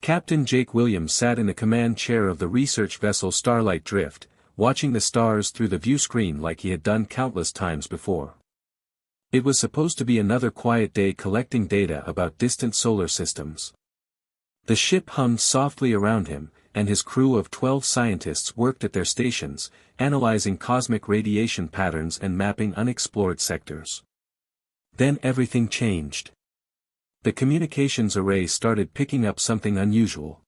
Captain Jake Williams sat in the command chair of the research vessel Starlight Drift, watching the stars through the view screen like he had done countless times before. It was supposed to be another quiet day collecting data about distant solar systems. The ship hummed softly around him, and his crew of 12 scientists worked at their stations, analyzing cosmic radiation patterns and mapping unexplored sectors. Then everything changed. The communications array started picking up something unusual.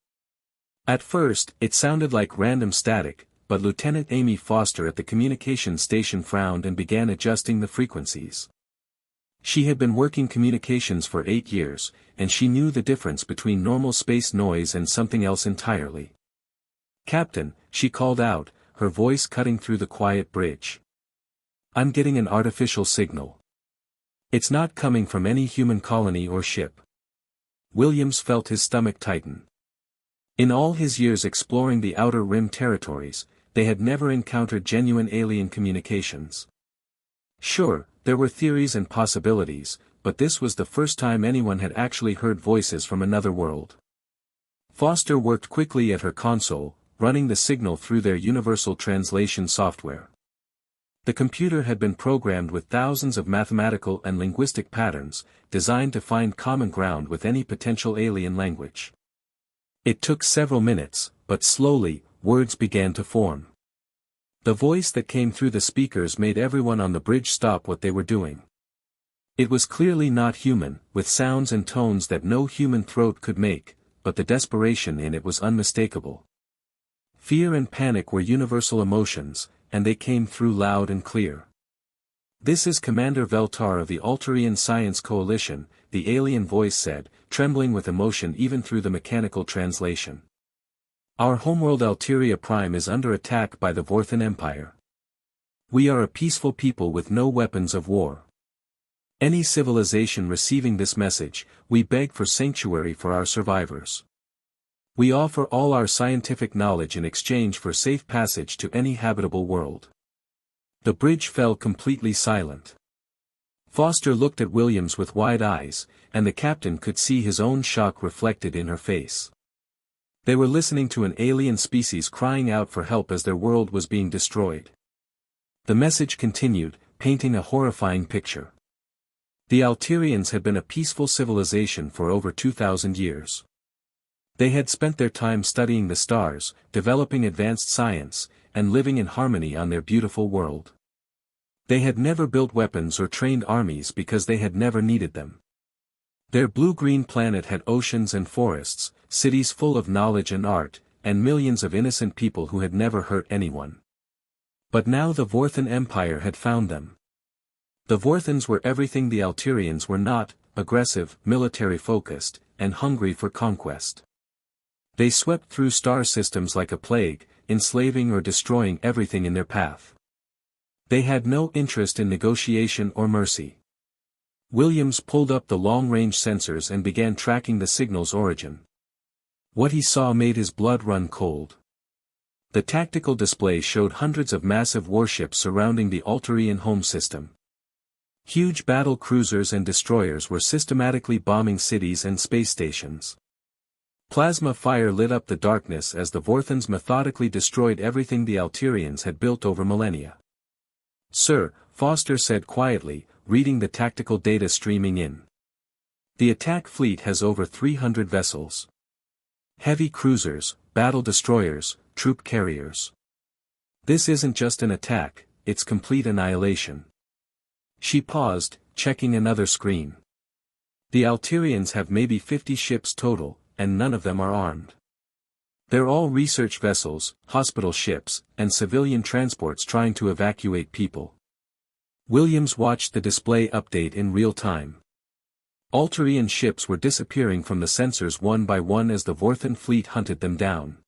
At first, it sounded like random static, but Lieutenant Amy Foster at the communications station frowned and began adjusting the frequencies. She had been working communications for 8 years, and she knew the difference between normal space noise and something else entirely. "Captain," she called out, her voice cutting through the quiet bridge. "I'm getting an artificial signal. It's not coming from any human colony or ship." Williams felt his stomach tighten. In all his years exploring the Outer Rim territories, they had never encountered genuine alien communications. Sure, there were theories and possibilities, but this was the first time anyone had actually heard voices from another world. Foster worked quickly at her console, running the signal through their universal translation software. The computer had been programmed with thousands of mathematical and linguistic patterns, designed to find common ground with any potential alien language. It took several minutes, but slowly, words began to form. The voice that came through the speakers made everyone on the bridge stop what they were doing. It was clearly not human, with sounds and tones that no human throat could make, but the desperation in it was unmistakable. Fear and panic were universal emotions, and they came through loud and clear. "This is Commander Veltar of the Altarian Science Coalition," the alien voice said, trembling with emotion even through the mechanical translation. "Our homeworld Alteria Prime is under attack by the Vorthan Empire. We are a peaceful people with no weapons of war. Any civilization receiving this message, we beg for sanctuary for our survivors. We offer all our scientific knowledge in exchange for safe passage to any habitable world." The bridge fell completely silent. Foster looked at Williams with wide eyes, and the captain could see his own shock reflected in her face. They were listening to an alien species crying out for help as their world was being destroyed. The message continued, painting a horrifying picture. The Alterians had been a peaceful civilization for over 2,000 years. They had spent their time studying the stars, developing advanced science, and living in harmony on their beautiful world. They had never built weapons or trained armies because they had never needed them. Their blue-green planet had oceans and forests, cities full of knowledge and art, and millions of innocent people who had never hurt anyone. But now the Vorthan Empire had found them. The Vorthans were everything the Alterians were not: aggressive, military-focused, and hungry for conquest. They swept through star systems like a plague, enslaving or destroying everything in their path. They had no interest in negotiation or mercy. Williams pulled up the long-range sensors and began tracking the signal's origin. What he saw made his blood run cold. The tactical display showed hundreds of massive warships surrounding the Altarian home system. Huge battle cruisers and destroyers were systematically bombing cities and space stations. Plasma fire lit up the darkness as the Vorthans methodically destroyed everything the Alterians had built over millennia. "Sir," Foster said quietly, reading the tactical data streaming in. "The attack fleet has over 300 vessels. Heavy cruisers, battle destroyers, troop carriers. This isn't just an attack, it's complete annihilation." She paused, checking another screen. "The Alterians have maybe 50 ships total, and none of them are armed. They're all research vessels, hospital ships, and civilian transports trying to evacuate people." Williams watched the display update in real time. Altarian ships were disappearing from the sensors one by one as the Vorthan fleet hunted them down.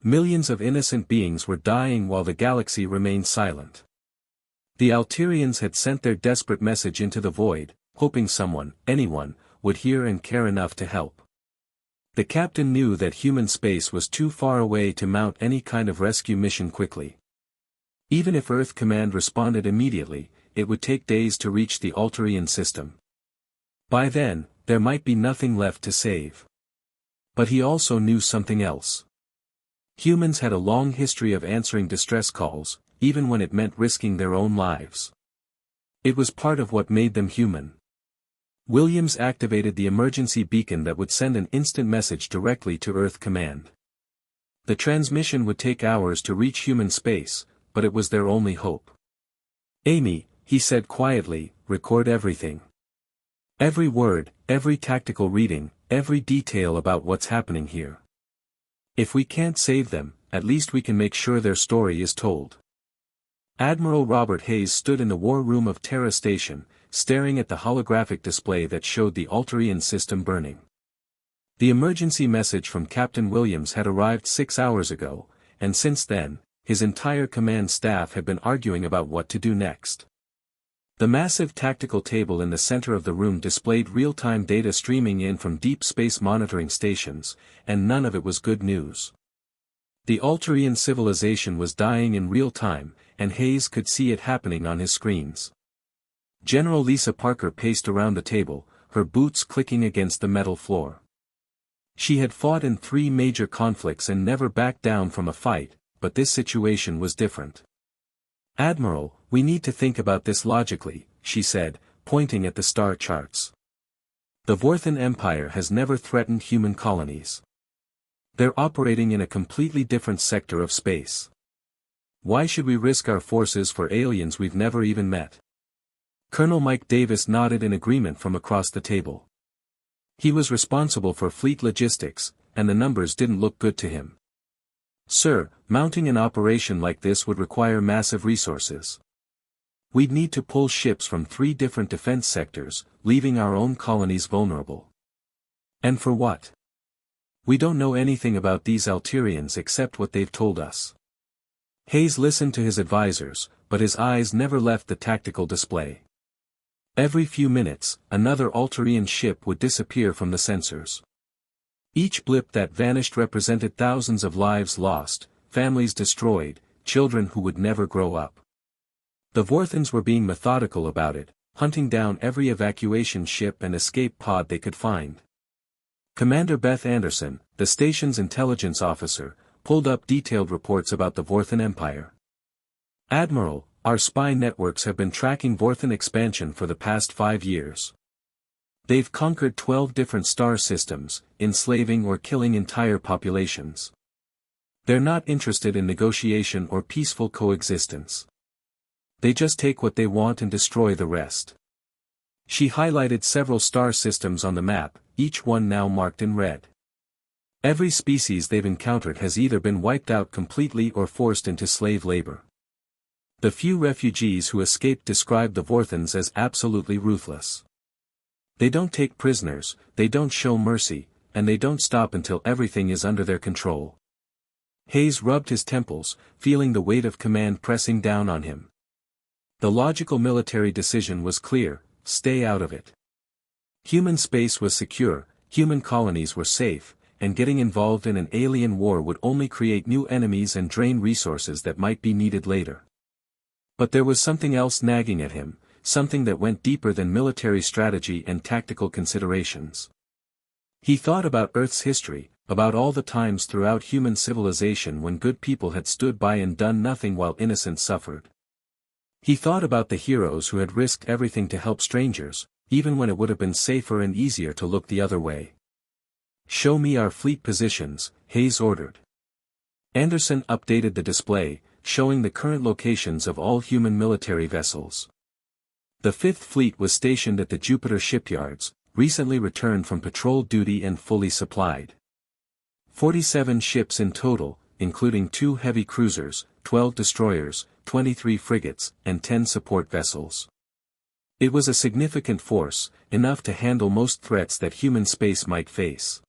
Millions of innocent beings were dying while the galaxy remained silent. The Alterians had sent their desperate message into the void, hoping someone, anyone, would hear and care enough to help. The captain knew that human space was too far away to mount any kind of rescue mission quickly. Even if Earth Command responded immediately, it would take days to reach the Altarian system. By then, there might be nothing left to save. But he also knew something else. Humans had a long history of answering distress calls, even when it meant risking their own lives. It was part of what made them human. Williams activated the emergency beacon that would send an instant message directly to Earth Command. The transmission would take hours to reach human space, but it was their only hope. "Amy," he said quietly, "record everything. Every word, every tactical reading, every detail about what's happening here. If we can't save them, at least we can make sure their story is told." Admiral Robert Hayes stood in the war room of Terra Station, staring at the holographic display that showed the Alterian system burning. The emergency message from Captain Williams had arrived 6 hours ago, and since then, his entire command staff had been arguing about what to do next. The massive tactical table in the center of the room displayed real-time data streaming in from deep space monitoring stations, and none of it was good news. The Alterian civilization was dying in real time, and Hayes could see it happening on his screens. General Lisa Parker paced around the table, her boots clicking against the metal floor. She had fought in 3 major conflicts and never backed down from a fight, but this situation was different. "Admiral, we need to think about this logically," she said, pointing at the star charts. "The Vorthan Empire has never threatened human colonies. They're operating in a completely different sector of space. Why should we risk our forces for aliens we've never even met?" Colonel Mike Davis nodded in agreement from across the table. He was responsible for fleet logistics, and the numbers didn't look good to him. "Sir, mounting an operation like this would require massive resources. We'd need to pull ships from 3 different defense sectors, leaving our own colonies vulnerable. And for what? We don't know anything about these Alterians except what they've told us." Hayes listened to his advisors, but his eyes never left the tactical display. Every few minutes, another Alterian ship would disappear from the sensors. Each blip that vanished represented thousands of lives lost, families destroyed, children who would never grow up. The Vorthans were being methodical about it, hunting down every evacuation ship and escape pod they could find. Commander Beth Anderson, the station's intelligence officer, pulled up detailed reports about the Vorthan Empire. "Admiral, our spy networks have been tracking Vorthan expansion for the past 5 years. They've conquered 12 different star systems, enslaving or killing entire populations. They're not interested in negotiation or peaceful coexistence. They just take what they want and destroy the rest." She highlighted several star systems on the map, each one now marked in red. Every species they've encountered has either been wiped out completely or forced into slave labor. The few refugees who escaped described the Vorthans as absolutely ruthless. They don't take prisoners, they don't show mercy, and they don't stop until everything is under their control. Hayes rubbed his temples, feeling the weight of command pressing down on him. The logical military decision was clear: stay out of it. Human space was secure, human colonies were safe, and getting involved in an alien war would only create new enemies and drain resources that might be needed later. But there was something else nagging at him, something that went deeper than military strategy and tactical considerations. He thought about Earth's history, about all the times throughout human civilization when good people had stood by and done nothing while innocent suffered. He thought about the heroes who had risked everything to help strangers, even when it would have been safer and easier to look the other way. "Show me our fleet positions," Hayes ordered. Anderson updated the display, showing the current locations of all human military vessels. The Fifth Fleet was stationed at the Jupiter shipyards, recently returned from patrol duty and fully supplied. 47 ships in total, including 2 heavy cruisers, 12 destroyers, 23 frigates, and 10 support vessels. It was a significant force, enough to handle most threats that human space might face.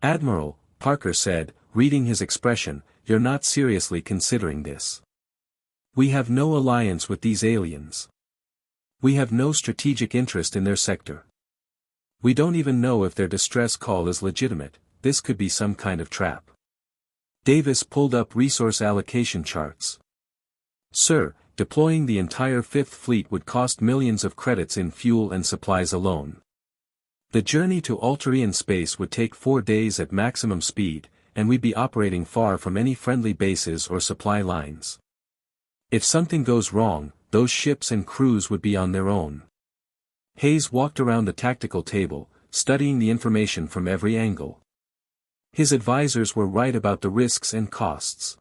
"Admiral," Parker said, reading his expression, "you're not seriously considering this. We have no alliance with these aliens. We have no strategic interest in their sector. We don't even know if their distress call is legitimate. This could be some kind of trap." Davis pulled up resource allocation charts. "Sir, deploying the entire Fifth Fleet would cost millions of credits in fuel and supplies alone. The journey to Alterian space would take 4 days at maximum speed, and we'd be operating far from any friendly bases or supply lines. If something goes wrong, those ships and crews would be on their own. Hayes walked around the tactical table, studying the information from every angle. His advisors were right about the risks and costs.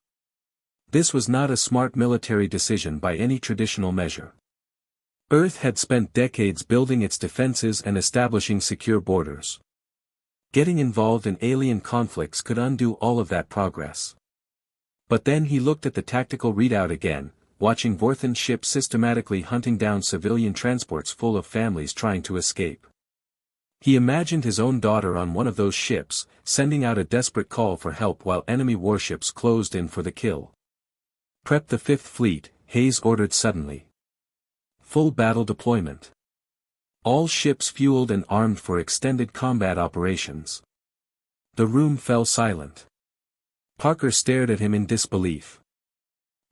This was not a smart military decision by any traditional measure. Earth had spent decades building its defenses and establishing secure borders. Getting involved in alien conflicts could undo all of that progress. But then he looked at the tactical readout again, watching Vorthan ships systematically hunting down civilian transports full of families trying to escape. He imagined his own daughter on one of those ships, sending out a desperate call for help while enemy warships closed in for the kill. "Prep the Fifth Fleet," Hayes ordered suddenly. "Full battle deployment. All ships fueled and armed for extended combat operations." The room fell silent. Parker stared at him in disbelief.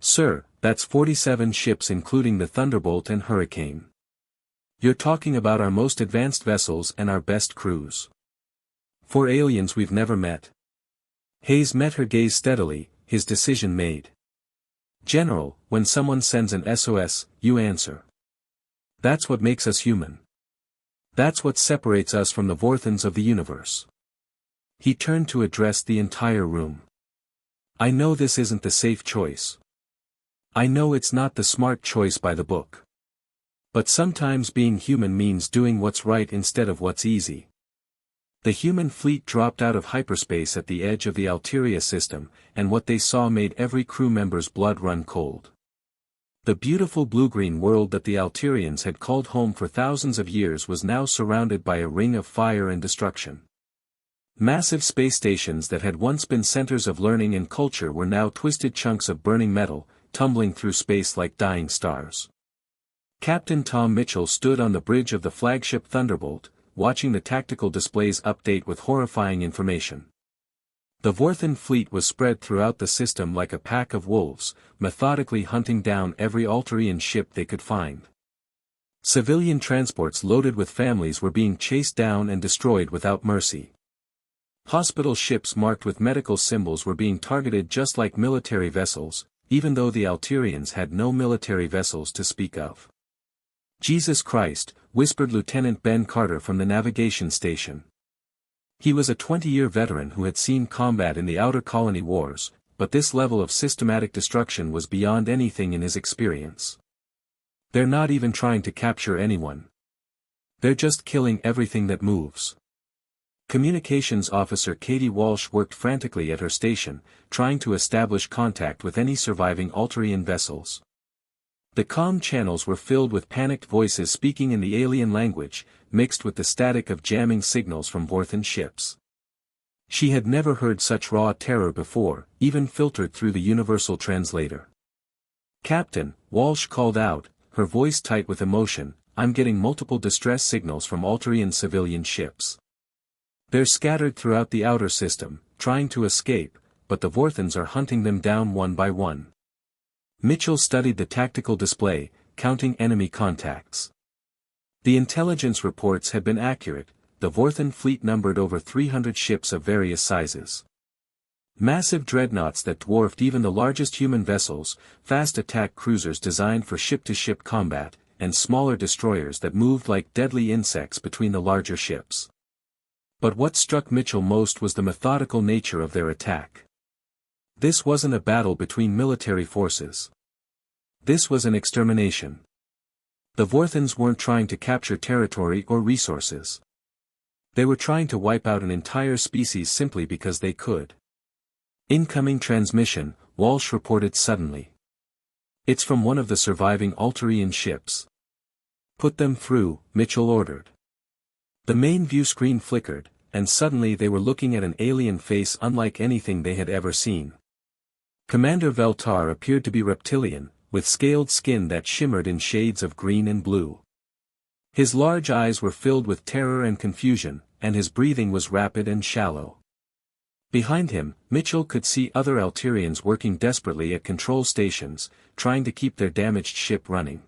"Sir, that's 47 ships including the Thunderbolt and Hurricane. You're talking about our most advanced vessels and our best crews. 4 aliens we've never met." Hayes met her gaze steadily, his decision made. "General, when someone sends an SOS, you answer. That's what makes us human. That's what separates us from the Vorthans of the universe." He turned to address the entire room. "I know this isn't the safe choice. I know it's not the smart choice by the book. But sometimes being human means doing what's right instead of what's easy." The human fleet dropped out of hyperspace at the edge of the Alteria system, and what they saw made every crew member's blood run cold. The beautiful blue-green world that the Alterians had called home for thousands of years was now surrounded by a ring of fire and destruction. Massive space stations that had once been centers of learning and culture were now twisted chunks of burning metal, tumbling through space like dying stars. Captain Tom Mitchell stood on the bridge of the flagship Thunderbolt, watching the tactical displays update with horrifying information. The Vorthan fleet was spread throughout the system like a pack of wolves, methodically hunting down every Alterian ship they could find. Civilian transports loaded with families were being chased down and destroyed without mercy. Hospital ships marked with medical symbols were being targeted just like military vessels, even though the Alterians had no military vessels to speak of. "Jesus Christ," whispered Lieutenant Ben Carter from the navigation station. He was a 20-year veteran who had seen combat in the Outer Colony Wars, but this level of systematic destruction was beyond anything in his experience. "They're not even trying to capture anyone. They're just killing everything that moves." Communications officer Katie Walsh worked frantically at her station, trying to establish contact with any surviving Alterian vessels. The comm channels were filled with panicked voices speaking in the alien language, mixed with the static of jamming signals from Vorthan ships. She had never heard such raw terror before, even filtered through the universal translator. "Captain," Walsh called out, her voice tight with emotion, "I'm getting multiple distress signals from Alterian civilian ships. They're scattered throughout the outer system, trying to escape, but the Vorthans are hunting them down one by one." Mitchell studied the tactical display, counting enemy contacts. The intelligence reports had been accurate. The Vorthan fleet numbered over 300 ships of various sizes. Massive dreadnoughts that dwarfed even the largest human vessels, fast attack cruisers designed for ship-to-ship combat, and smaller destroyers that moved like deadly insects between the larger ships. But what struck Mitchell most was the methodical nature of their attack. This wasn't a battle between military forces. This was an extermination. The Vorthans weren't trying to capture territory or resources. They were trying to wipe out an entire species simply because they could. "Incoming transmission," Walsh reported suddenly. "It's from one of the surviving Alterian ships." "Put them through," Mitchell ordered. The main view screen flickered, and suddenly they were looking at an alien face unlike anything they had ever seen. Commander Veltar appeared to be reptilian, with scaled skin that shimmered in shades of green and blue. His large eyes were filled with terror and confusion, and his breathing was rapid and shallow. Behind him, Mitchell could see other Alterians working desperately at control stations, trying to keep their damaged ship running.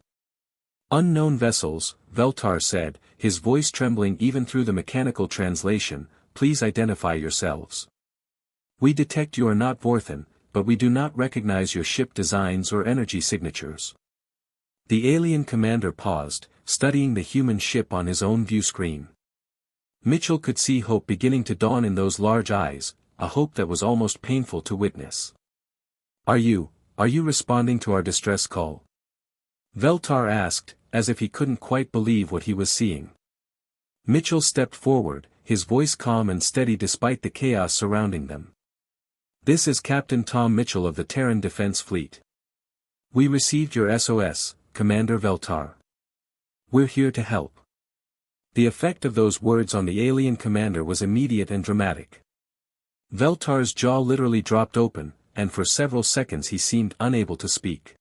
Unknown vessels, Veltar said, his voice trembling even through the mechanical translation, please identify yourselves. We detect you are not Vorthan, but we do not recognize your ship designs or energy signatures. The alien commander paused, studying the human ship on his own view screen. Mitchell could see hope beginning to dawn in those large eyes, a hope that was almost painful to witness. Are you responding to our distress call? Veltar asked, as if he couldn't quite believe what he was seeing. Mitchell stepped forward, his voice calm and steady despite the chaos surrounding them. This is Captain Tom Mitchell of the Terran Defense Fleet. We received your SOS, Commander Veltar. We're here to help. The effect of those words on the alien commander was immediate and dramatic. Veltar's jaw literally dropped open, and for several seconds he seemed unable to speak.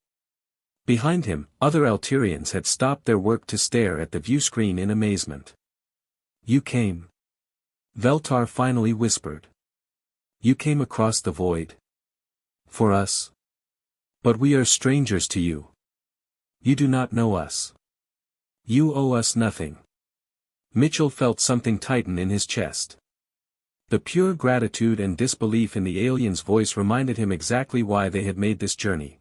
Behind him, other Alterians had stopped their work to stare at the view screen in amazement. You came. Veltar finally whispered. You came across the void. For us. But we are strangers to you. You do not know us. You owe us nothing. Mitchell felt something tighten in his chest. The pure gratitude and disbelief in the alien's voice reminded him exactly why they had made this journey.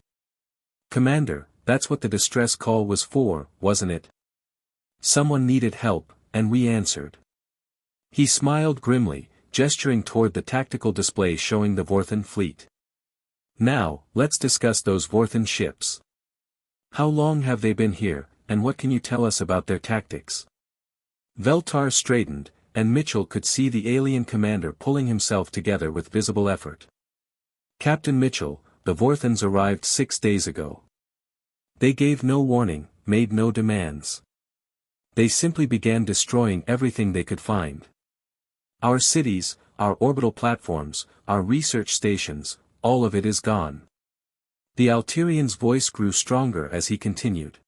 Commander, that's what the distress call was for, wasn't it? Someone needed help, and we answered. He smiled grimly, gesturing toward the tactical display showing the Vorthan fleet. Now, let's discuss those Vorthan ships. How long have they been here, and what can you tell us about their tactics? Veltar straightened, and Mitchell could see the alien commander pulling himself together with visible effort. Captain Mitchell, the Vorthans arrived 6 days ago. They gave no warning, made no demands. They simply began destroying everything they could find. Our cities, our orbital platforms, our research stations, all of it is gone. The Alterian's voice grew stronger as he continued.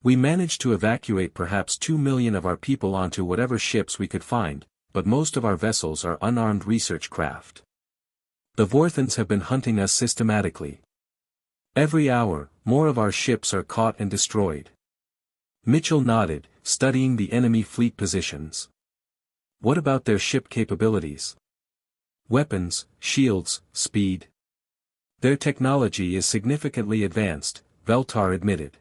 We managed to evacuate perhaps 2 million of our people onto whatever ships we could find, but most of our vessels are unarmed research craft. The Vorthans have been hunting us systematically. Every hour, more of our ships are caught and destroyed. Mitchell nodded, studying the enemy fleet positions. What about their ship capabilities? Weapons, shields, speed. Their technology is significantly advanced, Veltar admitted.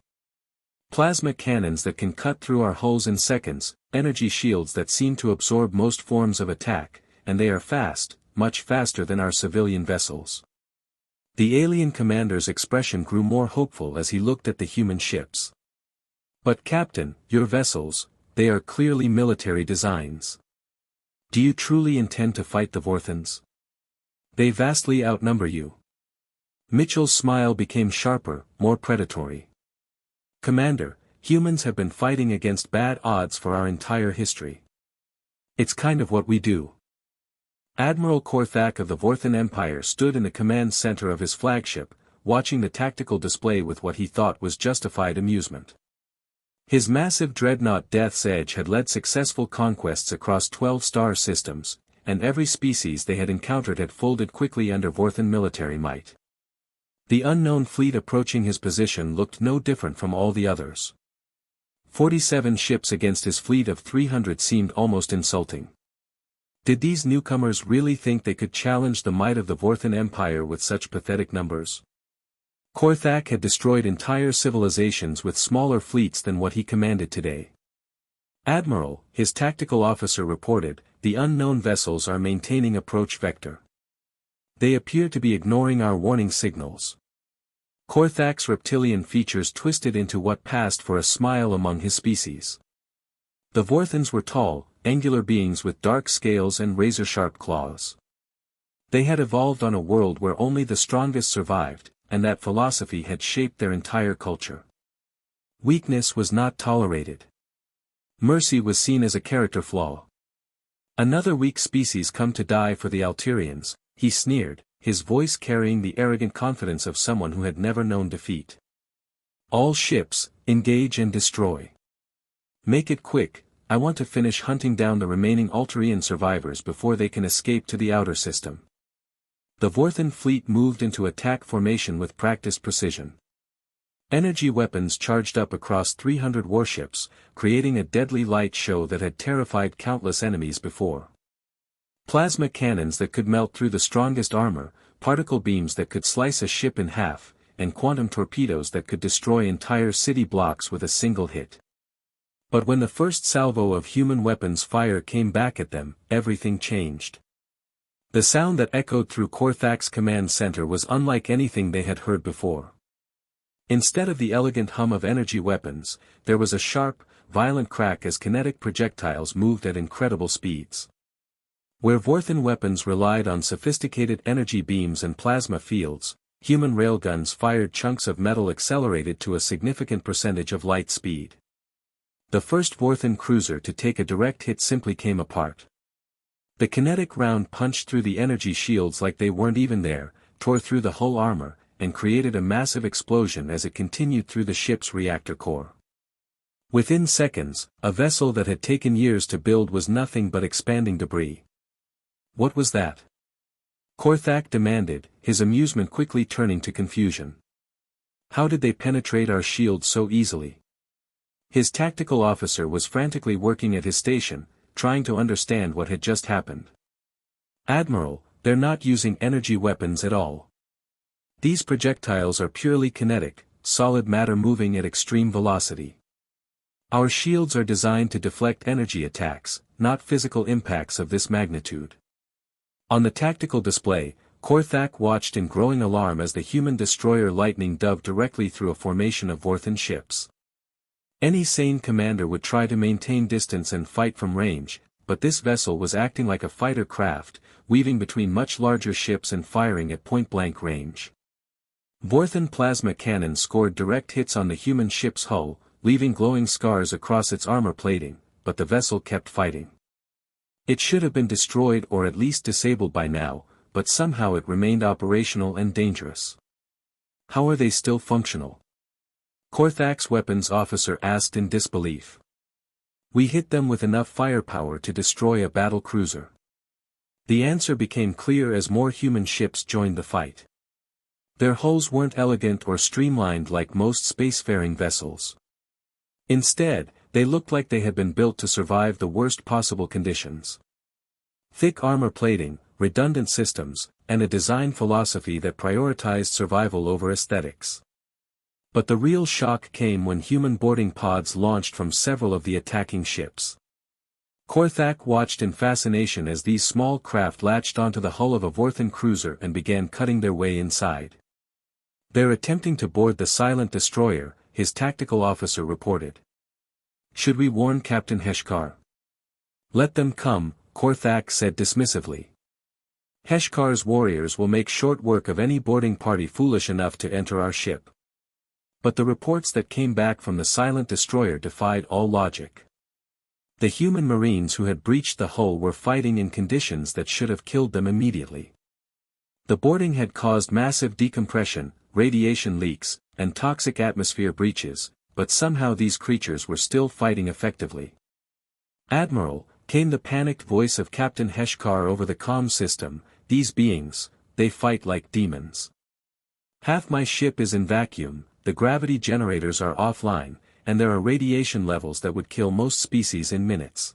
Plasma cannons that can cut through our hulls in seconds, energy shields that seem to absorb most forms of attack, and they are fast, much faster than our civilian vessels. The alien commander's expression grew more hopeful as he looked at the human ships. But Captain, your vessels, they are clearly military designs. Do you truly intend to fight the Vorthans? They vastly outnumber you. Mitchell's smile became sharper, more predatory. Commander, humans have been fighting against bad odds for our entire history. It's kind of what we do. Admiral Korthak of the Vorthan Empire stood in the command center of his flagship, watching the tactical display with what he thought was justified amusement. His massive dreadnought Death's Edge had led successful conquests across 12 star systems, and every species they had encountered had folded quickly under Vorthan military might. The unknown fleet approaching his position looked no different from all the others. 47 ships against his fleet of 300 seemed almost insulting. Did these newcomers really think they could challenge the might of the Vorthan Empire with such pathetic numbers? Korthak had destroyed entire civilizations with smaller fleets than what he commanded today. Admiral, his tactical officer reported, the unknown vessels are maintaining approach vector. They appear to be ignoring our warning signals. Korthak's reptilian features twisted into what passed for a smile among his species. The Vorthans were tall, angular beings with dark scales and razor-sharp claws. They had evolved on a world where only the strongest survived, and that philosophy had shaped their entire culture. Weakness was not tolerated. Mercy was seen as a character flaw. Another weak species come to die for the Alterians, he sneered, his voice carrying the arrogant confidence of someone who had never known defeat. All ships, engage and destroy. Make it quick, I want to finish hunting down the remaining Alterian survivors before they can escape to the outer system. The Vorthan fleet moved into attack formation with practiced precision. Energy weapons charged up across 300 warships, creating a deadly light show that had terrified countless enemies before. Plasma cannons that could melt through the strongest armor, particle beams that could slice a ship in half, and quantum torpedoes that could destroy entire city blocks with a single hit. But when the first salvo of human weapons fire came back at them, everything changed. The sound that echoed through Korthak's command center was unlike anything they had heard before. Instead of the elegant hum of energy weapons, there was a sharp, violent crack as kinetic projectiles moved at incredible speeds. Where Vorthan weapons relied on sophisticated energy beams and plasma fields, human railguns fired chunks of metal accelerated to a significant percentage of light speed. The first Vorthan cruiser to take a direct hit simply came apart. The kinetic round punched through the energy shields like they weren't even there, tore through the hull armor, and created a massive explosion as it continued through the ship's reactor core. Within seconds, a vessel that had taken years to build was nothing but expanding debris. What was that? Korthak demanded, his amusement quickly turning to confusion. How did they penetrate our shields so easily? His tactical officer was frantically working at his station, trying to understand what had just happened. Admiral, they're not using energy weapons at all. These projectiles are purely kinetic, solid matter moving at extreme velocity. Our shields are designed to deflect energy attacks, not physical impacts of this magnitude. On the tactical display, Korthak watched in growing alarm as the human destroyer Lightning dove directly through a formation of Vorthan ships. Any sane commander would try to maintain distance and fight from range, but this vessel was acting like a fighter craft, weaving between much larger ships and firing at point-blank range. Vorthan plasma cannons scored direct hits on the human ship's hull, leaving glowing scars across its armor plating, but the vessel kept fighting. It should have been destroyed or at least disabled by now, but somehow it remained operational and dangerous. How are they still functional? Korthak's weapons officer asked in disbelief. We hit them with enough firepower to destroy a battle cruiser. The answer became clear as more human ships joined the fight. Their hulls weren't elegant or streamlined like most spacefaring vessels. Instead, they looked like they had been built to survive the worst possible conditions. Thick armor plating, redundant systems, and a design philosophy that prioritized survival over aesthetics. But the real shock came when human boarding pods launched from several of the attacking ships. Korthak watched in fascination as these small craft latched onto the hull of a Vorthan cruiser and began cutting their way inside. They're attempting to board the silent destroyer, his tactical officer reported. Should we warn Captain Heshkar? Let them come, Korthak said dismissively. Heshkar's warriors will make short work of any boarding party foolish enough to enter our ship. But the reports that came back from the silent destroyer defied all logic. The human marines who had breached the hull were fighting in conditions that should have killed them immediately. The boarding had caused massive decompression, radiation leaks, and toxic atmosphere breaches, but somehow these creatures were still fighting effectively. Admiral, came the panicked voice of Captain Heshkar over the comm system, these beings, they fight like demons. Half my ship is in vacuum, the gravity generators are offline, and there are radiation levels that would kill most species in minutes.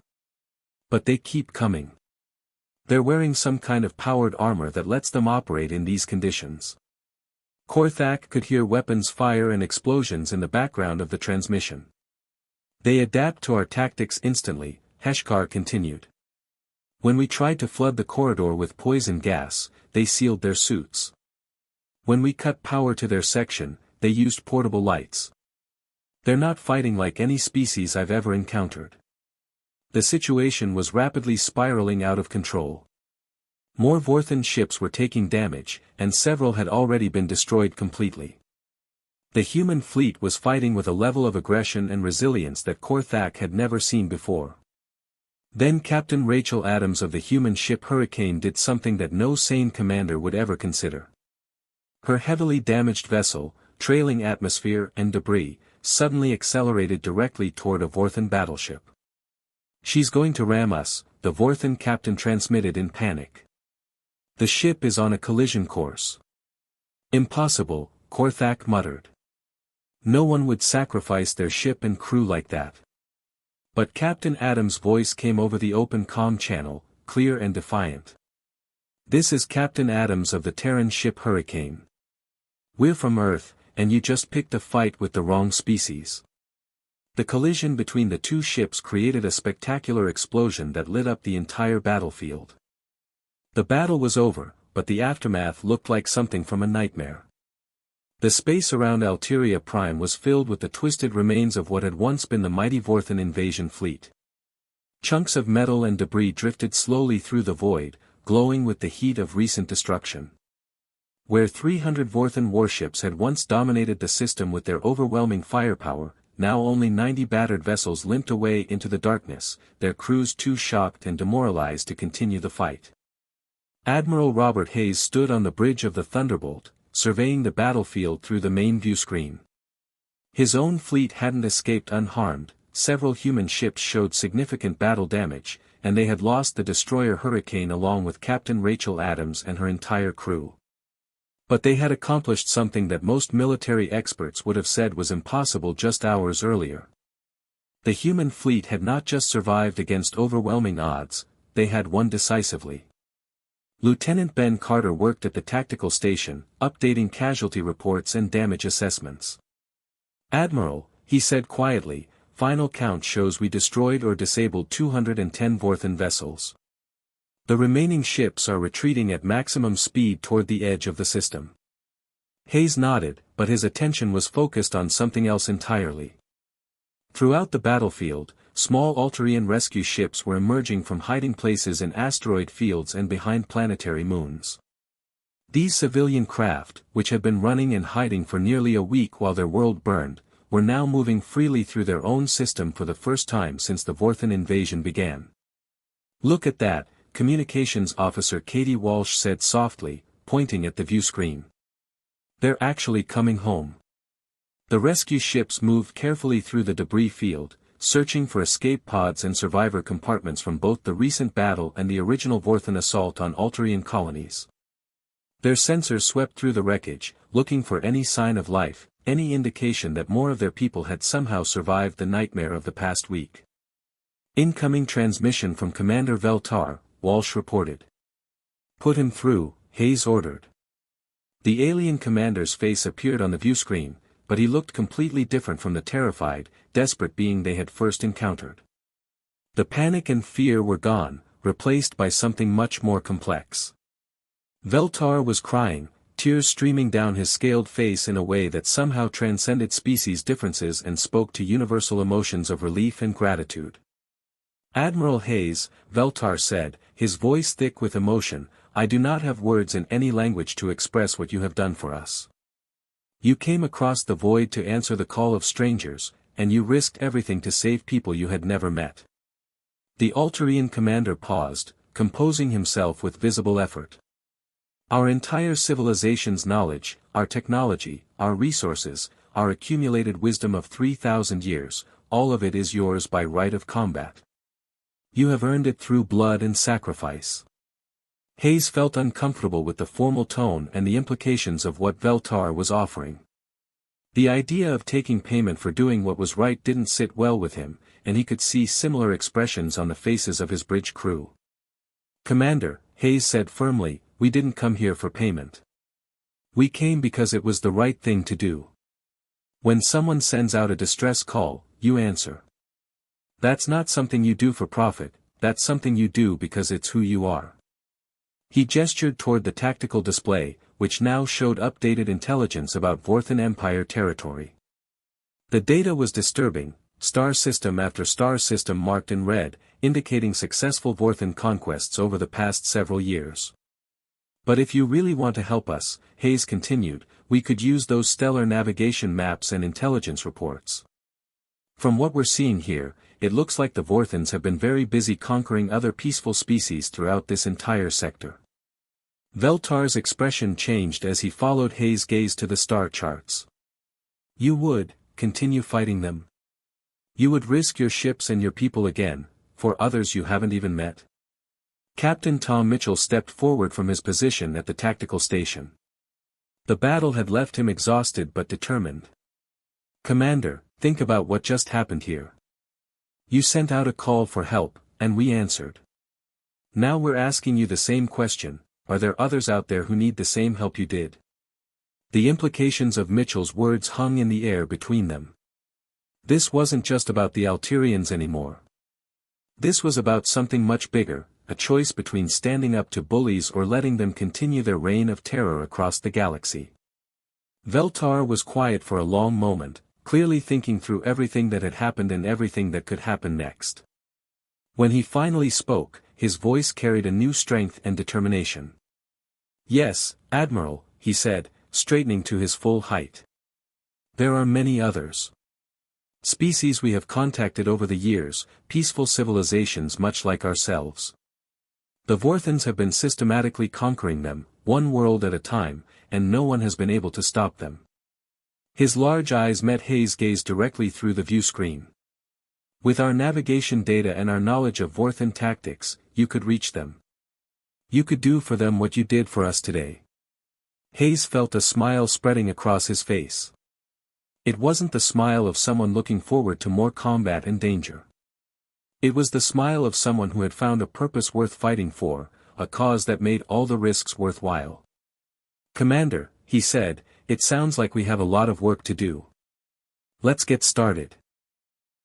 But they keep coming. They're wearing some kind of powered armor that lets them operate in these conditions. Korthak could hear weapons fire and explosions in the background of the transmission. They adapt to our tactics instantly, Heshkar continued. When we tried to flood the corridor with poison gas, they sealed their suits. When we cut power to their section, they used portable lights. They're not fighting like any species I've ever encountered. The situation was rapidly spiraling out of control. More Vorthan ships were taking damage, and several had already been destroyed completely. The human fleet was fighting with a level of aggression and resilience that Korthak had never seen before. Then Captain Rachel Adams of the human ship Hurricane did something that no sane commander would ever consider. Her heavily damaged vessel, trailing atmosphere and debris, suddenly accelerated directly toward a Vorthan battleship. She's going to ram us, the Vorthan captain transmitted in panic. The ship is on a collision course. Impossible, Korthak muttered. No one would sacrifice their ship and crew like that. But Captain Adams' voice came over the open comm channel, clear and defiant. "This is Captain Adams of the Terran ship Hurricane. We're from Earth, and you just picked a fight with the wrong species." The collision between the two ships created a spectacular explosion that lit up the entire battlefield. The battle was over, but the aftermath looked like something from a nightmare. The space around Alteria Prime was filled with the twisted remains of what had once been the mighty Vorthan invasion fleet. Chunks of metal and debris drifted slowly through the void, glowing with the heat of recent destruction. Where 300 Vorthan warships had once dominated the system with their overwhelming firepower, now only 90 battered vessels limped away into the darkness, their crews too shocked and demoralized to continue the fight. Admiral Robert Hayes stood on the bridge of the Thunderbolt, surveying the battlefield through the main view screen. His own fleet hadn't escaped unharmed, several human ships showed significant battle damage, and they had lost the destroyer Hurricane along with Captain Rachel Adams and her entire crew. But they had accomplished something that most military experts would have said was impossible just hours earlier. The human fleet had not just survived against overwhelming odds, they had won decisively. Lieutenant Ben Carter worked at the tactical station, updating casualty reports and damage assessments. "Admiral," he said quietly, "final count shows we destroyed or disabled 210 Vorthan vessels. The remaining ships are retreating at maximum speed toward the edge of the system." Hayes nodded, but his attention was focused on something else entirely. Throughout the battlefield, small Alterian rescue ships were emerging from hiding places in asteroid fields and behind planetary moons. These civilian craft, which had been running and hiding for nearly a week while their world burned, were now moving freely through their own system for the first time since the Vorthan invasion began. "Look at that," Communications Officer Katie Walsh said softly, pointing at the view screen. "They're actually coming home." The rescue ships moved carefully through the debris field, searching for escape pods and survivor compartments from both the recent battle and the original Vorthan assault on Alterian colonies. Their sensors swept through the wreckage, looking for any sign of life, any indication that more of their people had somehow survived the nightmare of the past week. "Incoming transmission from Commander Veltar," Walsh reported. "Put him through," Hayes ordered. The alien commander's face appeared on the view screen, but he looked completely different from the terrified, desperate being they had first encountered. The panic and fear were gone, replaced by something much more complex. Veltar was crying, tears streaming down his scaled face in a way that somehow transcended species differences and spoke to universal emotions of relief and gratitude. "Admiral Hayes," Veltar said, his voice thick with emotion, "I do not have words in any language to express what you have done for us. You came across the void to answer the call of strangers, and you risked everything to save people you had never met." The Alterian commander paused, composing himself with visible effort. "Our entire civilization's knowledge, our technology, our resources, our accumulated wisdom of 3,000 years, all of it is yours by right of combat. You have earned it through blood and sacrifice." Hayes felt uncomfortable with the formal tone and the implications of what Veltar was offering. The idea of taking payment for doing what was right didn't sit well with him, and he could see similar expressions on the faces of his bridge crew. "Commander," Hayes said firmly, "we didn't come here for payment. We came because it was the right thing to do. When someone sends out a distress call, you answer. That's not something you do for profit, that's something you do because it's who you are." He gestured toward the tactical display, which now showed updated intelligence about Vorthan Empire territory. The data was disturbing, star system after star system marked in red, indicating successful Vorthan conquests over the past several years. "But if you really want to help us," Hayes continued, "we could use those stellar navigation maps and intelligence reports. From what we're seeing here, it looks like the Vorthans have been very busy conquering other peaceful species throughout this entire sector." Veltar's expression changed as he followed Hayes' gaze to the star charts. "You would continue fighting them? You would risk your ships and your people again, for others you haven't even met?" Captain Tom Mitchell stepped forward from his position at the tactical station. The battle had left him exhausted but determined. Commander, think about what just happened here. You sent out a call for help, and we answered. Now we're asking you the same question, are there others out there who need the same help you did? The implications of Mitchell's words hung in the air between them. This wasn't just about the Alterians anymore. This was about something much bigger, a choice between standing up to bullies or letting them continue their reign of terror across the galaxy. Veltar was quiet for a long moment, clearly thinking through everything that had happened and everything that could happen next. When he finally spoke, his voice carried a new strength and determination. Yes, Admiral, he said, straightening to his full height. There are many others. Species we have contacted over the years, peaceful civilizations much like ourselves. The Vorthans have been systematically conquering them, one world at a time, and no one has been able to stop them. His large eyes met Hayes' gaze directly through the view screen. With our navigation data and our knowledge of Vorthan tactics, you could reach them. You could do for them what you did for us today. Hayes felt a smile spreading across his face. It wasn't the smile of someone looking forward to more combat and danger. It was the smile of someone who had found a purpose worth fighting for, a cause that made all the risks worthwhile. Commander, he said, it sounds like we have a lot of work to do. Let's get started.